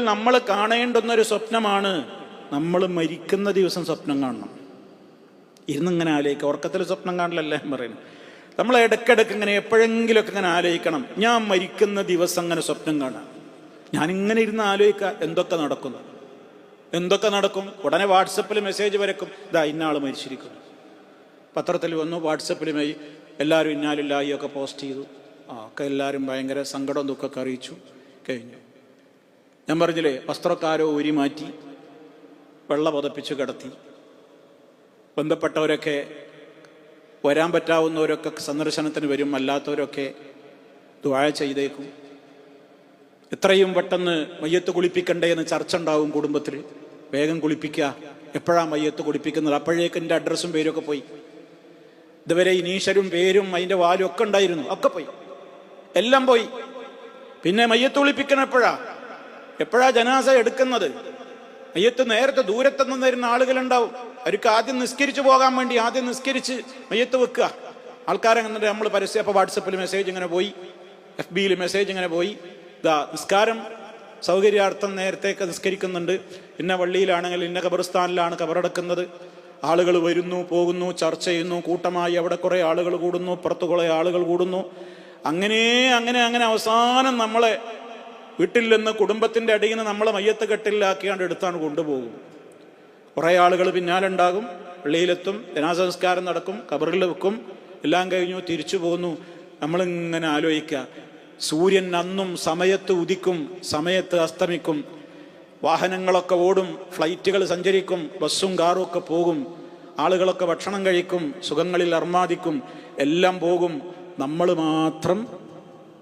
നമ്മൾ കാണേണ്ടുന്നൊരു സ്വപ്നമാണ് നമ്മൾ മരിക്കുന്ന ദിവസം സ്വപ്നം കാണണം. ഇരുന്നിങ്ങനെ ആലോചിക്കുക. ഉറക്കത്തിൽ സ്വപ്നം കാണില്ലല്ലേ പറയുന്നത്. നമ്മൾ ഇടയ്ക്കിടയ്ക്ക് ഇങ്ങനെ എപ്പോഴെങ്കിലുമൊക്കെ ഇങ്ങനെ ആലോചിക്കണം, ഞാൻ മരിക്കുന്ന ദിവസം അങ്ങനെ സ്വപ്നം കാണാം. ഞാനിങ്ങനെ ഇരുന്ന് ആലോചിക്കുക എന്തൊക്കെ നടക്കും. ഉടനെ വാട്സപ്പിൽ മെസ്സേജ് വരക്കും, ഇതാ ഇന്നാൾ മരിച്ചിരിക്കുന്നു. പത്രത്തിൽ വന്നു, വാട്സപ്പിൽ എല്ലാവരും ഇന്നാലില്ലായി ഒക്കെ പോസ്റ്റ് ചെയ്തു. ഒക്കെ എല്ലാവരും ഭയങ്കര സങ്കടവും ദുഃഖമൊക്കെ അറിയിച്ചു. കഴിഞ്ഞു. ഞാൻ പറഞ്ഞില്ലേ, വസ്ത്രക്കാരോ ഊരി മാറ്റി വെള്ള പുതപ്പിച്ച് കിടത്തി. ബന്ധപ്പെട്ടവരൊക്കെ, വരാൻ പറ്റാവുന്നവരൊക്കെ സന്ദർശനത്തിന് വരും, അല്ലാത്തവരൊക്കെ ദുആ ചെയ്തേക്കും. എത്രയും പെട്ടെന്ന് മയ്യത്ത് കുളിപ്പിക്കണ്ടേ എന്ന് ചർച്ച ഉണ്ടാവും കുടുംബത്തിൽ. വേഗം കുളിപ്പിക്കുക. എപ്പോഴാണ് മയ്യത്ത് കുളിപ്പിക്കുന്നത്? അപ്പോഴേക്ക് എൻ്റെ അഡ്രസ്സും പേരും ഒക്കെ പോയി. ഇതുവരെ ഇനീഷലും പേരും അതിൻ്റെ വാലും ഒക്കെ ഉണ്ടായിരുന്നു, ഒക്കെ പോയി, എല്ലാം പോയി. പിന്നെ മയ്യത്ത് കുളിപ്പിക്കണം എപ്പോഴാ ജനാസ എടുക്കുന്നത്? മയ്യത്ത് നേരത്തെ ദൂരത്തുനിന്ന് വരുന്ന ആളുകളുണ്ടാവും. അവർക്ക് ആദ്യം നിസ്കരിച്ചു പോകാൻ വേണ്ടി ആദ്യം നിസ്കരിച്ച് മയ്യത്ത് വെക്കുക. ആൾക്കാരെങ്ങനെ നമ്മൾ പരസ്യം, അപ്പോൾ വാട്സപ്പിൽ മെസ്സേജ് ഇങ്ങനെ പോയി, FBയിൽ മെസ്സേജ് ഇങ്ങനെ പോയി, ഇതാ നിസ്കാരം സൗകര്യാർത്ഥം നേരത്തേക്ക് നിസ്കരിക്കുന്നുണ്ട്, ഇന്ന പള്ളിയിലാണെങ്കിൽ ഇന്ന ഖബർസ്ഥാനിലാണ് ഖബറടക്കുന്നത്. ആളുകൾ വരുന്നു പോകുന്നു, ചർച്ച ചെയ്യുന്നു, കൂട്ടമായി അവിടെ കുറേ ആളുകൾ കൂടുന്നു, പുറത്ത് കുറേ ആളുകൾ കൂടുന്നു. അങ്ങനെ അവസാനം നമ്മളെ വീട്ടിൽ നിന്ന്, കുടുംബത്തിൻ്റെ അടിയിൽ നിന്ന് നമ്മളെ മയ്യത്ത് കെട്ടിലാക്കിയാണ്ട് എടുത്താണ് കൊണ്ടുപോകും. കുറേ ആളുകൾ പിന്നാലുണ്ടാകും. പള്ളിയിലെത്തും, ജനാസ സംസ്കാരം നടക്കും, ഖബറിൽ വെക്കും, എല്ലാം കഴിഞ്ഞു തിരിച്ചു പോകുന്നു. നമ്മളിങ്ങനെ ആലോചിക്കുക, സൂര്യൻ അന്നും സമയത്ത് ഉദിക്കും, സമയത്ത് അസ്തമിക്കും, വാഹനങ്ങളൊക്കെ ഓടും, ഫ്ലൈറ്റുകൾ സഞ്ചരിക്കും, ബസ്സും കാറും ഒക്കെ പോകും, ആളുകളൊക്കെ ഭക്ഷണം കഴിക്കും, സുഖങ്ങളിൽ അർമാദിക്കും, എല്ലാം പോകും. നമ്മൾ മാത്രം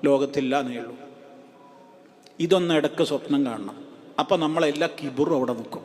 ലോകത്തില്ല എന്നേ ഉള്ളൂ. ഇതൊന്ന് ഇടയ്ക്ക് സ്വപ്നം കാണണം. അപ്പം നമ്മളെല്ലാ കിബറും അവിടെ നിൽക്കും.